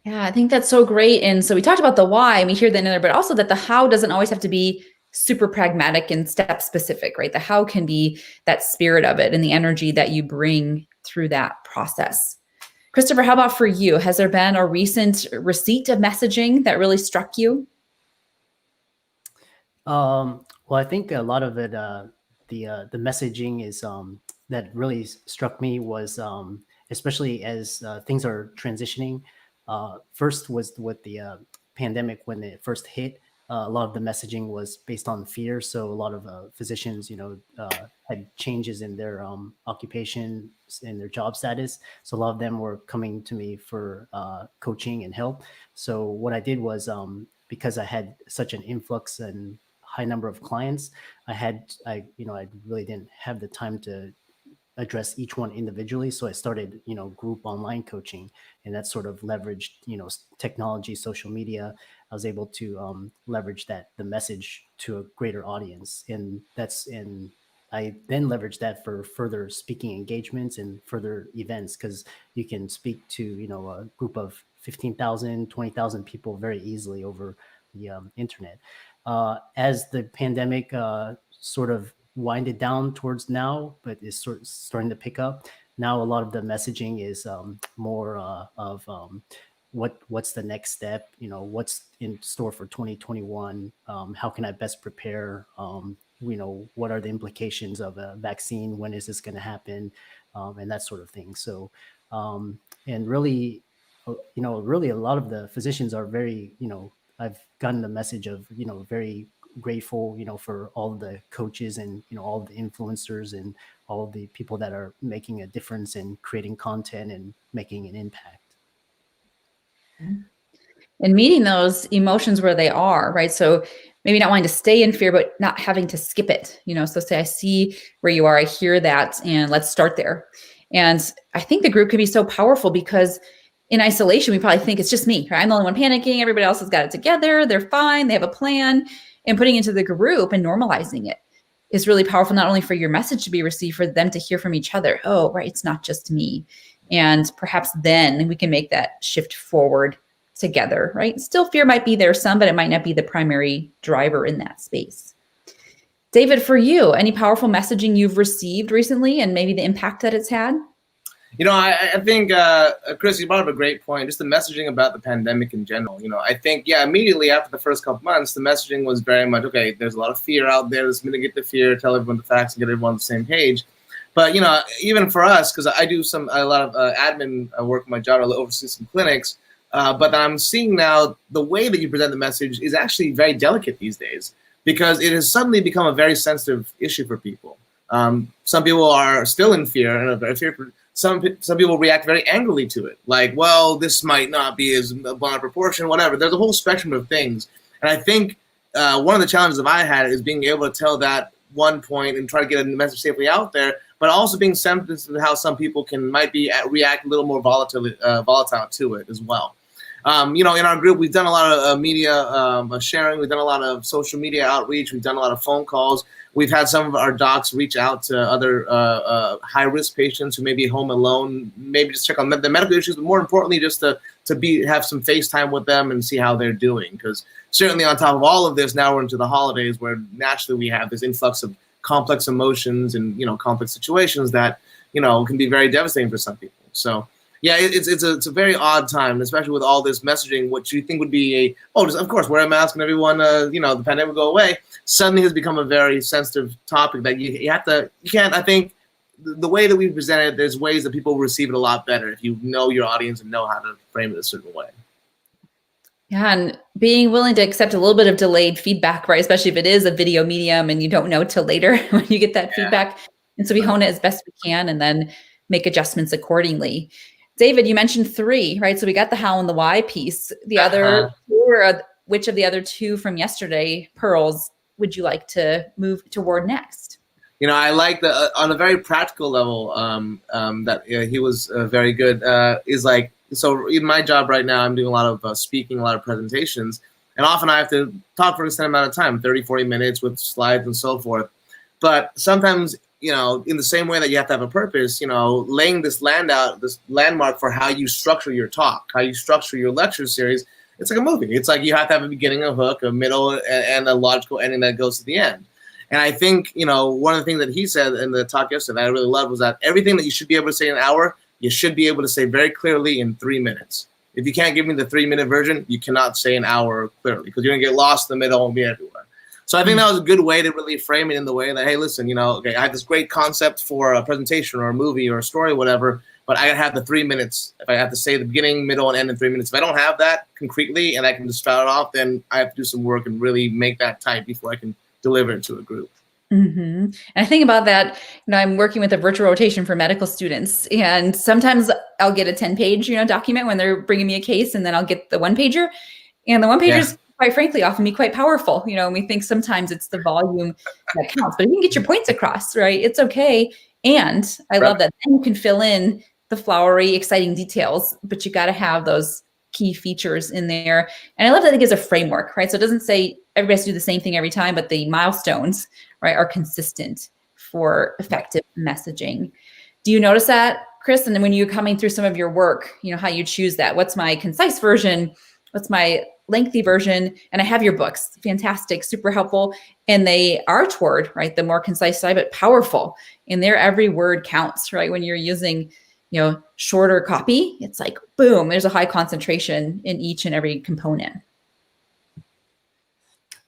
Yeah, I think that's so great. And so we talked about the why, and we hear that in there, but also that the how doesn't always have to be super pragmatic and step specific, right? The how can be that spirit of it and the energy that you bring through that process. Christopher, how about for you? Has there been a recent receipt of messaging that really struck you? Well, I think a lot of it, the messaging is that really struck me was especially as things are transitioning. First was with the pandemic when it first hit. A lot of the messaging was based on fear. So a lot of physicians, had changes in their occupation and their job status. So a lot of them were coming to me for coaching and help. So what I did was because I had such an influx and high number of clients, I really didn't have the time to address each one individually. So I started, group online coaching, and that sort of leveraged, technology, social media. I was able to leverage the message to a greater audience. And I then leveraged that for further speaking engagements and further events, because you can speak to, a group of 15,000, 20,000 people very easily over the internet. As the pandemic sort of winded down towards now, but is sort of starting to pick up. Now a lot of the messaging is more of what's the next step, what's in store for 2021, how can I best prepare, what are the implications of a vaccine, when is this going to happen, and that sort of thing. So and really a lot of the physicians are very, I've gotten the message of, very grateful, for all of the coaches and, all of the influencers and all of the people that are making a difference in creating content and making an impact. And meeting those emotions where they are, right? So maybe not wanting to stay in fear, but not having to skip it, so say, I see where you are, I hear that, and let's start there. And I think the group could be so powerful because in isolation, we probably think it's just me, right? I'm the only one panicking. Everybody else has got it together. They're fine. They have a plan. And putting it into the group and normalizing it is really powerful, not only for your message to be received, for them to hear from each other. Oh, right. It's not just me. And perhaps then we can make that shift forward together, right? Still, fear might be there some, but it might not be the primary driver in that space. David, for you, any powerful messaging you've received recently and maybe the impact that it's had? I think, Chris, you brought up a great point, just the messaging about the pandemic in general. I think, immediately after the first couple months, the messaging was very much, okay, there's a lot of fear out there. Let's mitigate the fear, tell everyone the facts, and get everyone on the same page. But, even for us, because I do a lot of admin work in my job, I oversee some clinics, but I'm seeing now the way that you present the message is actually very delicate these days, because it has suddenly become a very sensitive issue for people. Some people are still in fear and are very fearful. some people react very angrily to it. Like, well, this might not be as blown out proportion, whatever. There's a whole spectrum of things. And I think one of the challenges that I had is being able to tell that one point and try to get a message safely out there, but also being sensitive to how some people might react a little more volatile to it as well. In our group, we've done a lot of media sharing. We've done a lot of social media outreach. We've done a lot of phone calls. We've had some of our docs reach out to other high-risk patients who may be home alone, maybe just check on the medical issues, but more importantly, just to have some FaceTime with them and see how they're doing. Because certainly on top of all of this, now we're into the holidays where naturally we have this influx of complex emotions and, complex situations that, can be very devastating for some people. So, yeah, it's a very odd time, especially with all this messaging, what you think would be just of course, wear a mask and everyone, the pandemic will go away, suddenly has become a very sensitive topic that you can't, I think, the way that we present it, there's ways that people receive it a lot better if you know your audience and know how to frame it a certain way. Yeah, and being willing to accept a little bit of delayed feedback, right? Especially if it is a video medium and you don't know till later when you get that feedback. And so we hone it as best we can and then make adjustments accordingly. David, you mentioned 3, right? So we got the how and the why piece. The other 2, which of the other 2 from yesterday, pearls, would you like to move toward next? I like on a very practical level that he was very good. Is like, so in my job right now, I'm doing a lot of speaking, a lot of presentations, and often I have to talk for an extended amount of time, 30, 40 minutes with slides and so forth. But sometimes, in the same way that you have to have a purpose, laying this landmark for how you structure your talk, how you structure your lecture series, it's like a movie. It's like you have to have a beginning, a hook, a middle, and a logical ending that goes to the end. And I think, one of the things that he said in the talk yesterday that I really loved was that everything that you should be able to say in an hour, you should be able to say very clearly in 3 minutes. If you can't give me the 3-minute version, you cannot say an hour clearly because you're going to get lost in the middle and be everywhere. So I think that was a good way to really frame it in the way that, hey, listen, okay, I have this great concept for a presentation or a movie or a story or whatever, but I have the 3 minutes. If I have to say the beginning, middle, and end in 3 minutes, if I don't have that concretely and I can just start it off, then I have to do some work and really make that tight before I can deliver it to a group. Mm-hmm. And I think about that, I'm working with a virtual rotation for medical students, and sometimes I'll get a 10-page, document when they're bringing me a case, and then I'll get the 1-pager, and the 1-pagers, quite frankly, often be quite powerful. And we think sometimes it's the volume that counts, but if you can get your points across, right, it's okay. And I love that then you can fill in the flowery, exciting details, but you got to have those key features in there. And I love that it gives a framework, right? So it doesn't say everybody has to do the same thing every time, but the milestones, right, are consistent for effective messaging. Do you notice that, Chris? And then when you're coming through some of your work, how you choose that? What's my concise version? What's my lengthy version? And I have your books, fantastic, super helpful. And they are toward, right, the more concise side, but powerful. And there, every word counts, right? When you're using shorter copy, it's like, boom, there's a high concentration in each and every component.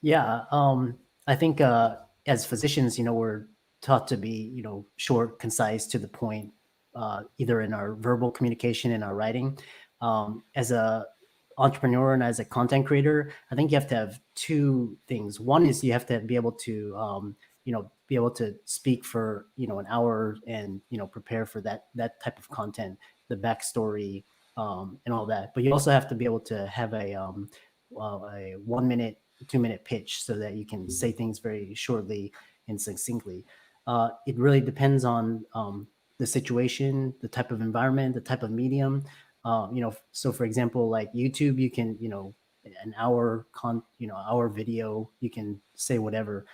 Yeah, I think as physicians, we're taught to be, short, concise, to the point, either in our verbal communication and our writing. As a entrepreneur and as a content creator, I think you have to have 2 things. One is you have to be able to, be able to speak for, an hour and, prepare for that type of content, the backstory, and all that. But you also have to be able to have a 1 minute, 2 minute pitch so that you can say things very shortly and succinctly. It really depends on the situation, the type of environment, the type of medium. So for example, like YouTube, you can, an hour hour video, you can say whatever.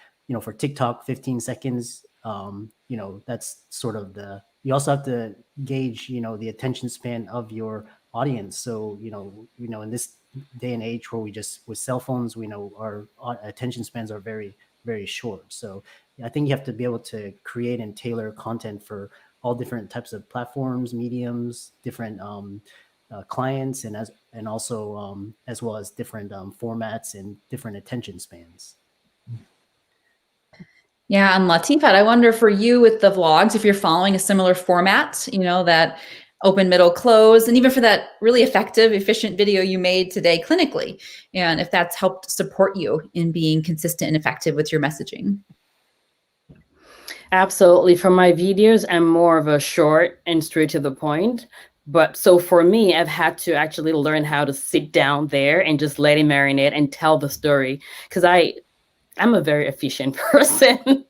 For TikTok, 15 seconds, that's sort of you also have to gauge, the attention span of your audience. So, in this day and age where with cell phones, we know our attention spans are very, very short. So I think you have to be able to create and tailor content for all different types of platforms, mediums, different clients, and also as well as different formats and different attention spans. Yeah, and Latifat, I wonder for you with the vlogs, if you're following a similar format, that open, middle, close, and even for that really effective, efficient video you made today clinically, and if that's helped support you in being consistent and effective with your messaging. Absolutely. For my videos, I'm more of a short and straight to the point. But so for me, I've had to actually learn how to sit down there and just let it marinate and tell the story. Because I'm a very efficient person.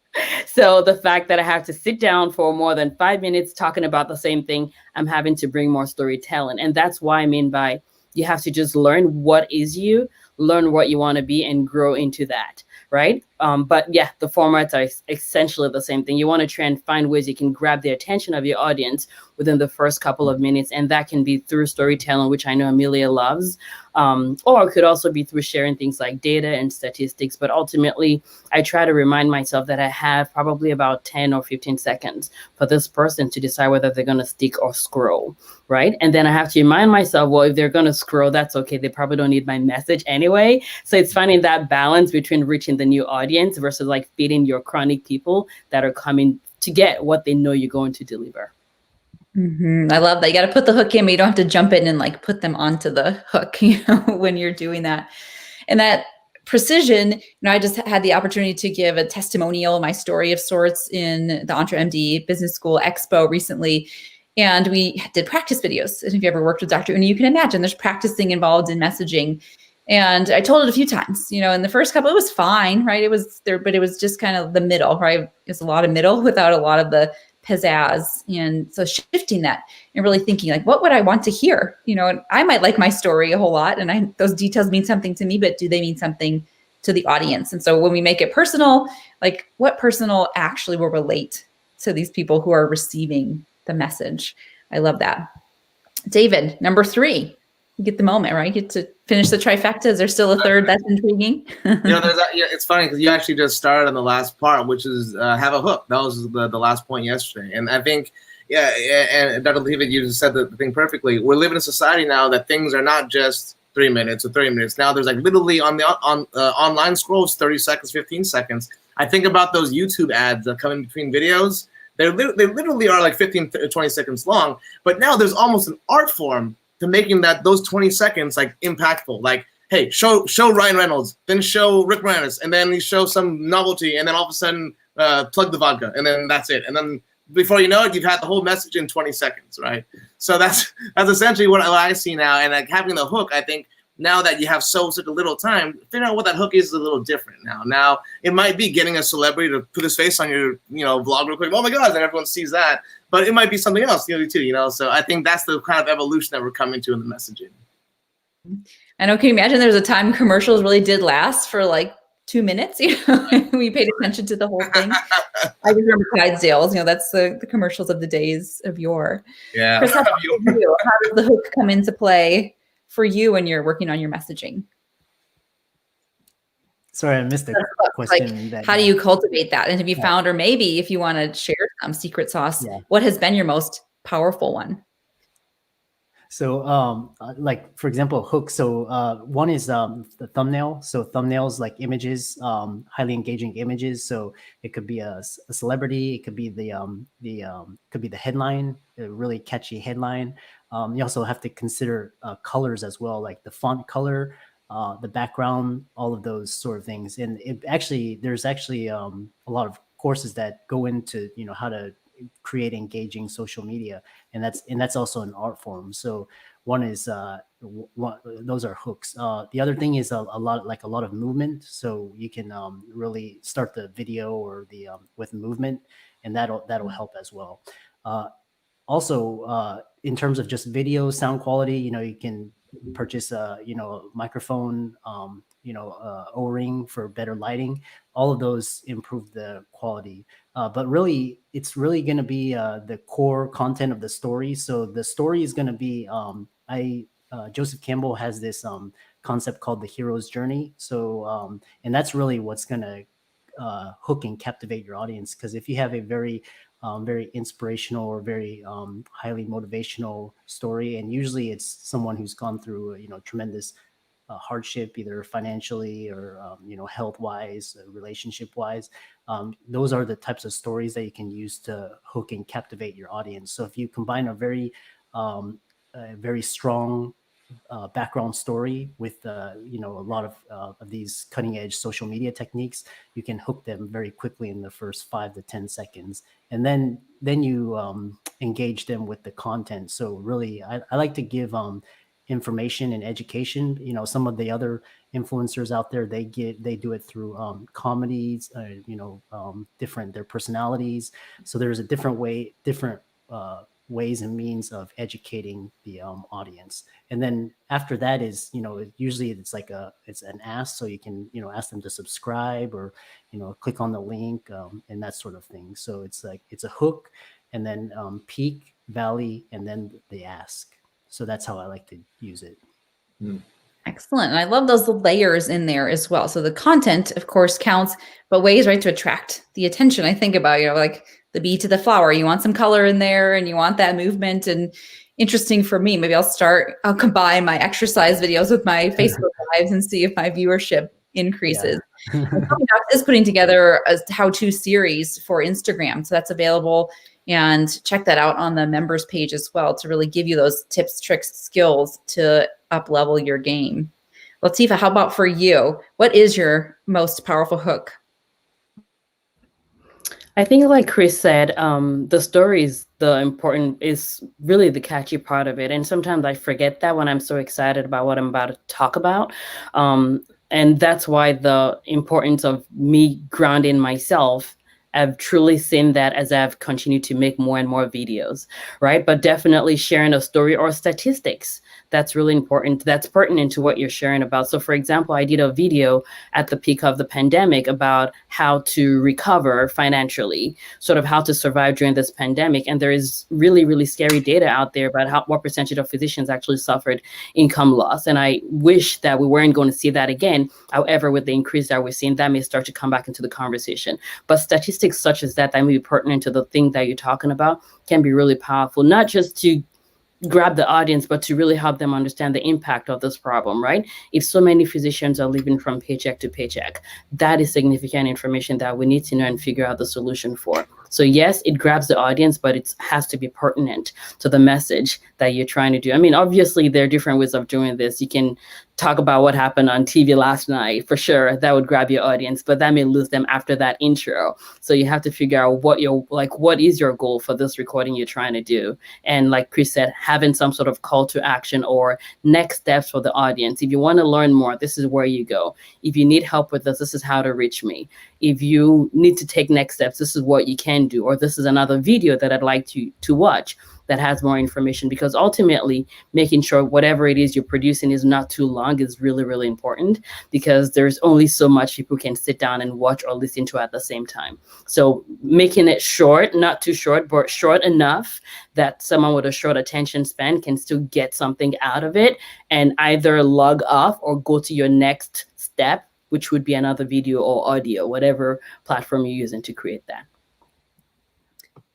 So the fact that I have to sit down for more than 5 minutes talking about the same thing, I'm having to bring more storytelling. And that's why I mean by you have to just learn what is you, learn what you want to be, and grow into that. Right. But yeah, the formats are essentially the same thing. You want to try and find ways you can grab the attention of your audience within the first couple of minutes. And that can be through storytelling, which I know Amelia loves. Or it could also be through sharing things like data and statistics. But ultimately, I try to remind myself that I have probably about 10 or 15 seconds for this person to decide whether they're going to stick or scroll, right? And then I have to remind myself, well, if they're going to scroll, that's okay. They probably don't need my message anyway. So it's finding that balance between reaching the new audience versus like feeding your chronic people that are coming to get what they know you're going to deliver. I love that. You got to put the hook in, but you don't have to jump in and like put them onto the hook, when you're doing that. And that precision, I just had the opportunity to give a testimonial, my story of sorts, in the Entre MD Business School Expo recently. And we did practice videos. And if you ever worked with Dr. Uni, you can imagine there's practicing involved in messaging. And I told it a few times, in the first couple, it was fine, right? It was there, but it was just kind of the middle, right? It's a lot of middle without a lot of the pizzazz. And so shifting that and really thinking like, what would I want to hear? And I might like my story a whole lot, and those details mean something to me, but do they mean something to the audience? And so when we make it personal, like what personal actually will relate to these people who are receiving the message? I love that. David, number 3. You get the moment, right? You get to finish the trifecta. Is there still a third that's intriguing? It's funny because you actually just started on the last part, which is have a hook. That was the last point yesterday. And I think, and Dr. Latifat, you said the thing perfectly. We're living in a society now that things are not just 3 minutes or 30 minutes. Now there's like literally on the online scrolls, 30 seconds, 15 seconds. I think about those YouTube ads that come in between videos. They literally are like 15 to 20 seconds long. But now there's almost an art form to making those 20 seconds like impactful. Like, hey, show Ryan Reynolds, then show Rick Moranis, and then you show some novelty, and then all of a sudden plug the vodka, and then that's it. And then before you know it, you've had the whole message in 20 seconds, right? So that's essentially what I see now. And like having the hook, I think now that you have such a little time, figuring out what that hook is a little different now. Now it might be getting a celebrity to put his face on your vlog real quick. Oh my God, and everyone sees that. But it might be something else, too. So I think that's the kind of evolution that we're coming to in the messaging. I know. Can you imagine there was a time commercials really did last for like 2 minutes? We paid attention to the whole thing. I just remember Clydesdales. That's the commercials of the days of yore. Yeah. Chris, how does the hook come into play for you when you're working on your messaging? Sorry, I missed the question. Like, how do you cultivate that? And have you found, or maybe if you want to share some secret sauce, what has been your most powerful one? So, like, for example, hooks. So one is the thumbnail. So thumbnails, like images, highly engaging images. So it could be a celebrity. It could be could be the headline, a really catchy headline. You also have to consider colors as well, like the font color, the background, all of those sort of things. And there's actually a lot of courses that go into how to create engaging social media, and that's also an art form. So one is those are hooks. The other thing is a lot of movement. So you can really start the video or the with movement, and that'll help as well. Also, in terms of just video sound quality, you can purchase a microphone, O-ring for better lighting. All of those improve the quality. But really, it's really going to be the core content of the story. So the story is going to be, Joseph Campbell has this concept called the hero's journey. So, and that's really what's going to hook and captivate your audience. Because if you have a very inspirational or very highly motivational story, and usually it's someone who's gone through tremendous hardship, either financially or health wise, relationship wise. Those are the types of stories that you can use to hook and captivate your audience. So if you combine a very strong background story with a lot of these cutting edge social media techniques, you can hook them very quickly in the first 5 to 10 seconds, and then you engage them with the content. So really, I like to give information and education. Some of the other influencers out there, they do it through comedies, different their personalities. So there's a different ways and means of educating the audience. And then after that is, usually it's an ask, so you can ask them to subscribe or click on the link, and that sort of thing. So it's a hook, and then peak, valley, and then the ask. So that's how I like to use it. Excellent. And I love those layers in there as well. So the content, of course, counts, but ways, right, to attract the attention. I think about, like the bee to the flower. You want some color in there and you want that movement. And interesting for me, maybe I'll combine my exercise videos with my Facebook lives and see if my viewership increases. Yeah. SoMeDocs is putting together a how-to series for Instagram. So that's available. And check that out on the members page as well to really give you those tips, tricks, skills to up-level your game. Latifat, how about for you? What is your most powerful hook? I think, like Chris said, the story is is really the catchy part of it. And sometimes I forget that when I'm so excited about what I'm about to talk about. And that's why the importance of me grounding myself, I've truly seen that as I've continued to make more and more videos, right? But definitely sharing a story or statistics, that's really important. That's pertinent to what you're sharing about. So for example, I did a video at the peak of the pandemic about how to recover financially, sort of how to survive during this pandemic. And there is really, really scary data out there about what percentage of physicians actually suffered income loss. And I wish that we weren't going to see that again. However, with the increase that we're seeing, that may start to come back into the conversation. But statistics such as that may be pertinent to the thing that you're talking about can be really powerful, not just to grab the audience, but to really help them understand the impact of this problem, right? If so many physicians are living from paycheck to paycheck, that is significant information that we need to know and figure out the solution for. So yes, it grabs the audience, but it has to be pertinent to the message that you're trying to do. I mean, obviously there are different ways of doing this. You can talk about what happened on TV last night, for sure, that would grab your audience, but that may lose them after that intro. So you have to figure out what is your goal for this recording you're trying to do. And like Chris said, having some sort of call to action or next steps for the audience. If you want to learn more, this is where you go. If you need help with this is how to reach me. If you need to take next steps, this is what you can do, or this is another video that I'd like to watch that has more information, because ultimately making sure whatever it is you're producing is not too long is really, really important, because there's only so much people can sit down and watch or listen to at the same time. So making it short, not too short, but short enough that someone with a short attention span can still get something out of it and either log off or go to your next step, which would be another video or audio, whatever platform you're using to create that.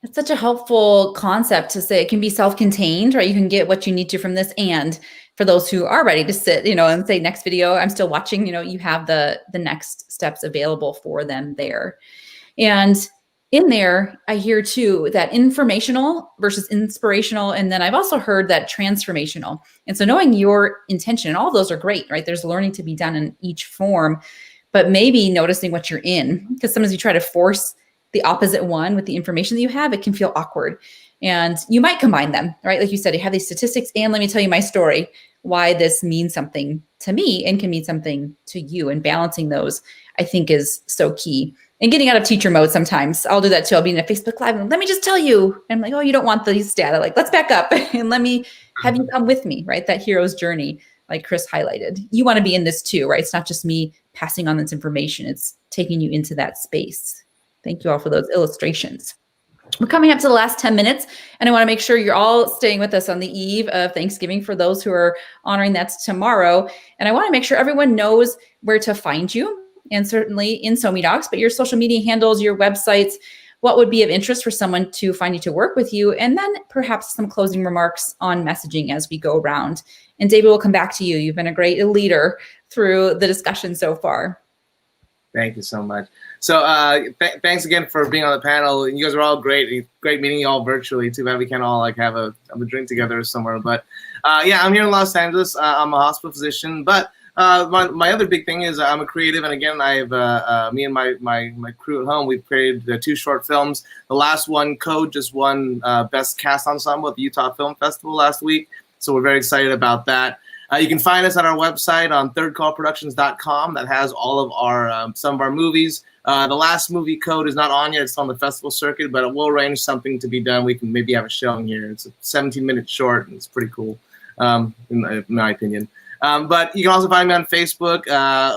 It's such a helpful concept to say it can be self-contained, right? You can get what you need to from this. And for those who are ready to sit, and say next video, I'm still watching, you have the next steps available for them there. And in there, I hear too, that informational versus inspirational. And then I've also heard that transformational. And so knowing your intention, and all of those are great, right? There's learning to be done in each form, but maybe noticing what you're in, because sometimes you try to force the opposite one with the information that you have, it can feel awkward. And you might combine them, right? Like you said, you have these statistics and let me tell you my story, why this means something to me and can mean something to you. And balancing those, I think, is so key. And getting out of teacher mode sometimes. I'll do that too. I'll be in a Facebook Live and let me just tell you. And I'm like, oh, you don't want these data. Like, let's back up and let me have you come with me, right? That hero's journey, like Chris highlighted. You want to be in this too, right? It's not just me passing on this information. It's taking you into that space. Thank you all for those illustrations. We're coming up to the last 10 minutes, and I want to make sure you're all staying with us on the eve of Thanksgiving for those who are honoring that tomorrow. And I want to make sure everyone knows where to find you, and certainly in SoMeDocs, but your social media handles, your websites, what would be of interest for someone to find you to work with you, and then perhaps some closing remarks on messaging as we go around. And David, we'll come back to you. You've been a great leader through the discussion so far. Thank you so much. So thanks again for being on the panel. You guys are all great. Great meeting you all virtually. Too bad we can't all like have a drink together somewhere. But yeah, I'm here in Los Angeles. I'm a hospital physician. But my other big thing is I'm a creative. And again, I have me and my crew at home. We've created 2 short films. The last one, Code, just won Best Cast Ensemble at the Utah Film Festival last week. So we're very excited about that. You can find us at our website on thirdcallproductions.com. That has all of our some of our movies. The last movie, Code, is not on yet. It's on the festival circuit, but it will arrange something to be done. We can maybe have a showing here. It's a 17-minute short, and it's pretty cool, in my opinion. But you can also find me on Facebook.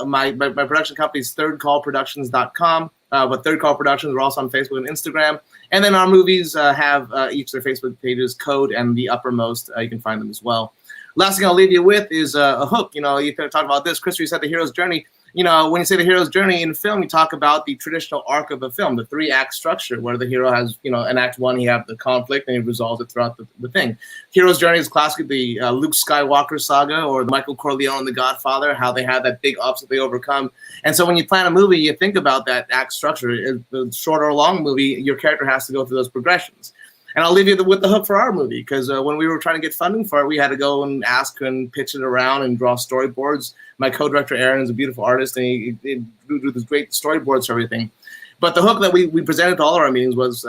My production company is thirdcallproductions.com. But Third Call Productions, we're also on Facebook and Instagram. And then our movies have each their Facebook pages, Code and The Uppermost. You can find them as well. Last thing I'll leave you with is a hook. You know, you could talk about this. Christopher, you said the hero's journey. You know, when you say the hero's journey in film, you talk about the traditional arc of a film, the 3-act structure, where the hero has, you know, in Act 1, he have the conflict and he resolves it throughout the thing. Hero's journey is classically the Luke Skywalker saga or the Michael Corleone, The Godfather, how they have that big obstacle they overcome. And so when you plan a movie, you think about that act structure. The short or long movie, your character has to go through those progressions. And I'll leave you with the hook for our movie, because when we were trying to get funding for it, we had to go and ask and pitch it around and draw storyboards. My co-director, Aaron, is a beautiful artist, and he drew these great storyboards for everything. But the hook that we presented to all of our meetings was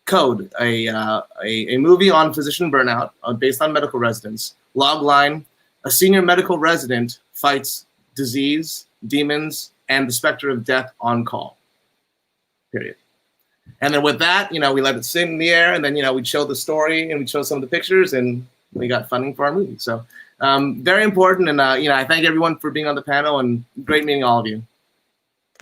Code, a movie on physician burnout based on medical residents. Log line, a senior medical resident fights disease, demons, and the specter of death on call, period. And then with that, you know, we let it sit in the air, and then, you know, we showed the story and we showed some of the pictures, and we got funding for our movie. So very important. And, you know, I thank everyone for being on the panel, and great meeting all of you.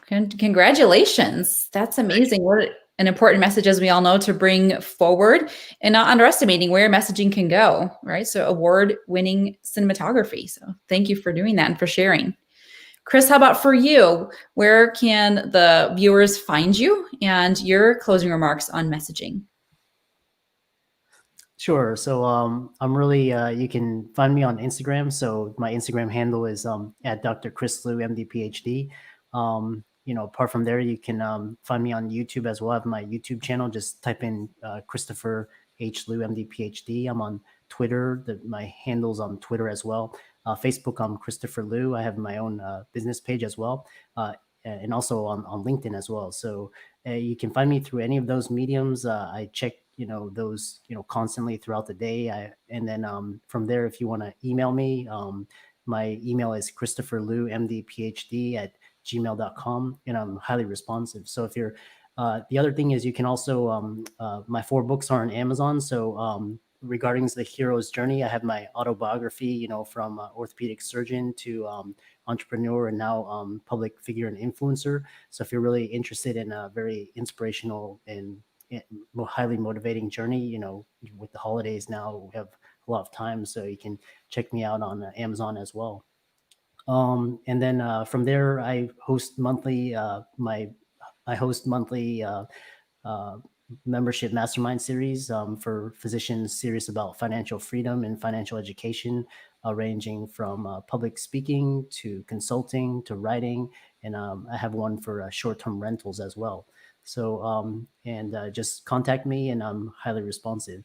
Congratulations. That's amazing. What an important message, as we all know, to bring forward, and not underestimating where messaging can go, right? So award-winning cinematography. So thank you for doing that and for sharing. Chris, how about for you? Where can the viewers find you and your closing remarks on messaging? Sure. So I'm really, you can find me on Instagram. So my Instagram handle is at Dr. Chris Liu, MD, PhD. You know, apart from there, you can find me on YouTube as well. I have my YouTube channel. Just type in Christopher H. Liu, MD, PhD. I'm on Twitter. My handle's on Twitter as well. Facebook, I'm Christopher Liu. I have my own business page as well, and also on LinkedIn as well. So you can find me through any of those mediums. I check, you know, those, you know, constantly throughout the day. And then from there, if you want to email me, my email is christopherliu.md.phd@gmail.com, and I'm highly responsive. So if you're, the other thing is you can also, my 4 books are on Amazon. So regarding the hero's journey, I have my autobiography, you know, from orthopedic surgeon to entrepreneur, and now public figure and influencer. So if you're really interested in a very inspirational and highly motivating journey, you know, with the holidays now, we have a lot of time, so you can check me out on Amazon as well. And then from there, I host monthly membership mastermind series for physicians serious about financial freedom and financial education, ranging from public speaking to consulting to writing. And I have one for short-term rentals as well. So, just contact me, and I'm highly responsive.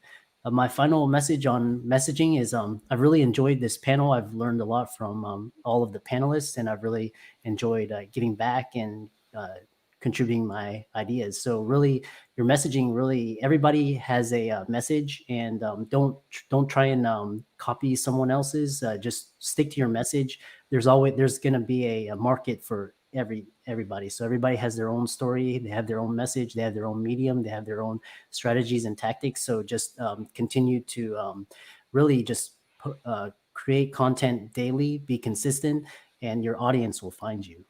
My final message on messaging is I've really enjoyed this panel. I've learned a lot from all of the panelists, and I've really enjoyed giving back and contributing my ideas. So really, your messaging, really, everybody has a message, and don't try and copy someone else's. Just stick to your message. There's going to be a market for everybody. So everybody has their own story. They have their own message. They have their own medium. They have their own strategies and tactics. So just continue to really just create content daily, be consistent, and your audience will find you.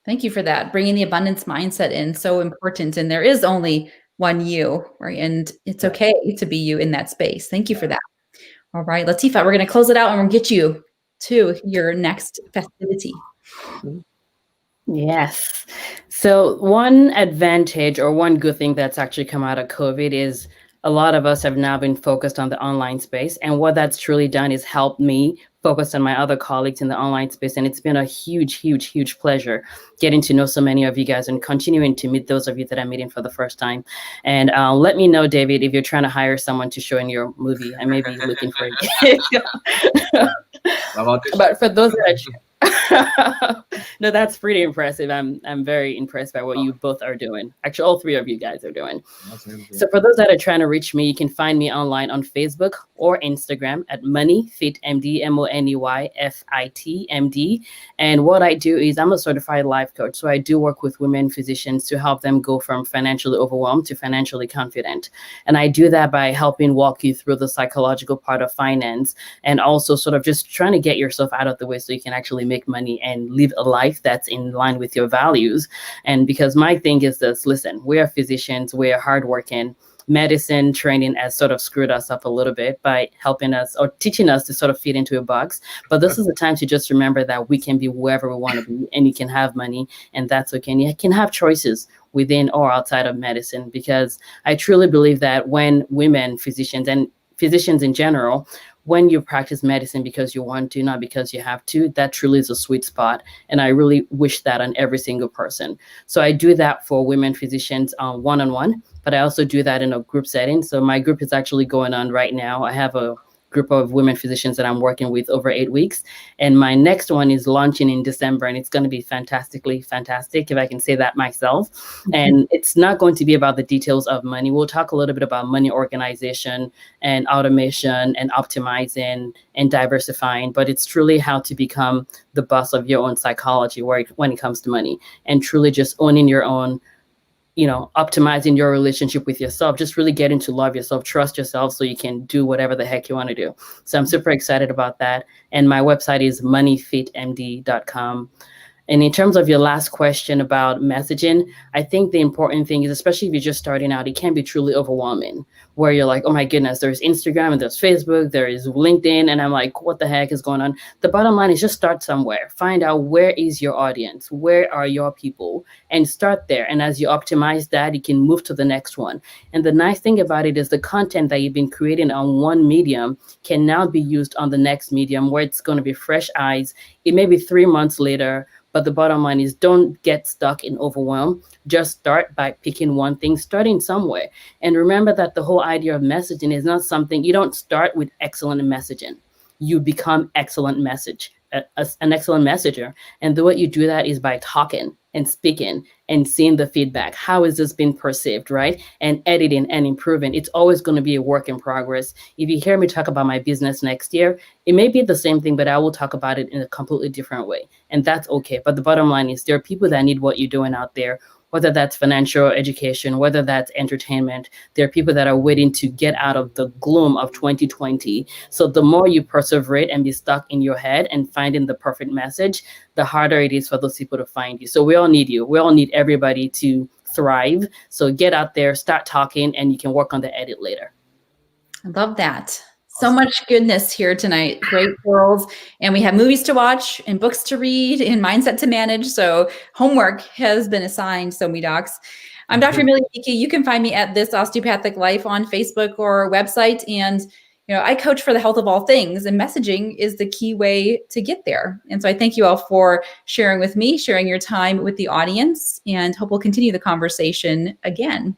Thank you for that. Bringing the abundance mindset in, so important. And there is only one you, right? And it's okay to be you in that space. Thank you for that. All right, Latifat, we're going to close it out, and we'll get you to your next festivity. Yes. So one advantage, or one good thing that's actually come out of COVID, is a lot of us have now been focused on the online space. And what that's truly done is helped me focus on my other colleagues in the online space. And it's been a huge, huge, huge pleasure getting to know so many of you guys and continuing to meet those of you that I'm meeting for the first time. And let me know, David, if you're trying to hire someone to show in your movie. I may be looking for you. But for those that no, that's pretty impressive. I'm very impressed by what you both are doing. Actually, all three of you guys are doing. So for those that are trying to reach me, you can find me online on Facebook or Instagram at MoneyFitMD, MoneyFitMD. And what I do is I'm a certified life coach. So I do work with women physicians to help them go from financially overwhelmed to financially confident. And I do that by helping walk you through the psychological part of finance and also sort of just trying to get yourself out of the way so you can actually make money and live a life that's in line with your values. And because my thing is this, listen, we are physicians, we are hardworking. Medicine training has sort of screwed us up a little bit by helping us or teaching us to sort of fit into a box. But this is the time to just remember that we can be whoever we want to be, and you can have money, and that's okay. And you can have choices within or outside of medicine, because I truly believe that when women, physicians, and physicians in general, when you practice medicine because you want to, not because you have to, that truly is a sweet spot. And I really wish that on every single person. So I do that for women physicians one-on-one, but I also do that in a group setting. So my group is actually going on right now. I have a group of women physicians that I'm working with over 8 weeks. And my next one is launching in December, and it's going to be fantastically fantastic, if I can say that myself. And it's not going to be about the details of money. We'll talk a little bit about money organization and automation and optimizing and diversifying, but it's truly how to become the boss of your own psychology when it comes to money, and truly just owning your own, optimizing your relationship with yourself, just really getting to love yourself, trust yourself so you can do whatever the heck you want to do. So I'm super excited about that. And my website is moneyfitmd.com. And in terms of your last question about messaging, I think the important thing is, especially if you're just starting out, it can be truly overwhelming, where you're like, oh my goodness, there's Instagram and there's Facebook, there is LinkedIn. And I'm like, what the heck is going on? The bottom line is just start somewhere. Find out where is your audience? Where are your people? And start there. And as you optimize that, you can move to the next one. And the nice thing about it is the content that you've been creating on one medium can now be used on the next medium, where it's going to be fresh eyes. It may be 3 months later. But the bottom line is, don't get stuck in overwhelm. Just start by picking one thing, starting somewhere. And remember that the whole idea of messaging is not something, you don't start with excellent messaging. You become an excellent messenger. And the way you do that is by talking and speaking and seeing the feedback. How is this being perceived, right? And editing and improving. It's always going to be a work in progress. If you hear me talk about my business next year, it may be the same thing, but I will talk about it in a completely different way. And that's okay. But the bottom line is, there are people that need what you're doing out there, whether that's financial education, whether that's entertainment. There are people that are waiting to get out of the gloom of 2020. So the more you perseverate and be stuck in your head and finding the perfect message, the harder it is for those people to find you. So we all need you. We all need everybody to thrive. So get out there, start talking, and you can work on the edit later. I love that. So much goodness here tonight. Great girls. And we have movies to watch and books to read and mindset to manage. So homework has been assigned, SoMeDocs. I'm Dr. Amelia Bueche. You can find me at This Osteopathic Life on Facebook or website. And I coach for the health of all things, and messaging is the key way to get there. And so I thank you all for sharing with me, sharing your time with the audience, and hope we'll continue the conversation again.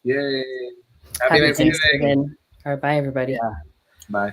Yay. Happy Thanksgiving. All right, bye, everybody. Yeah. Bye.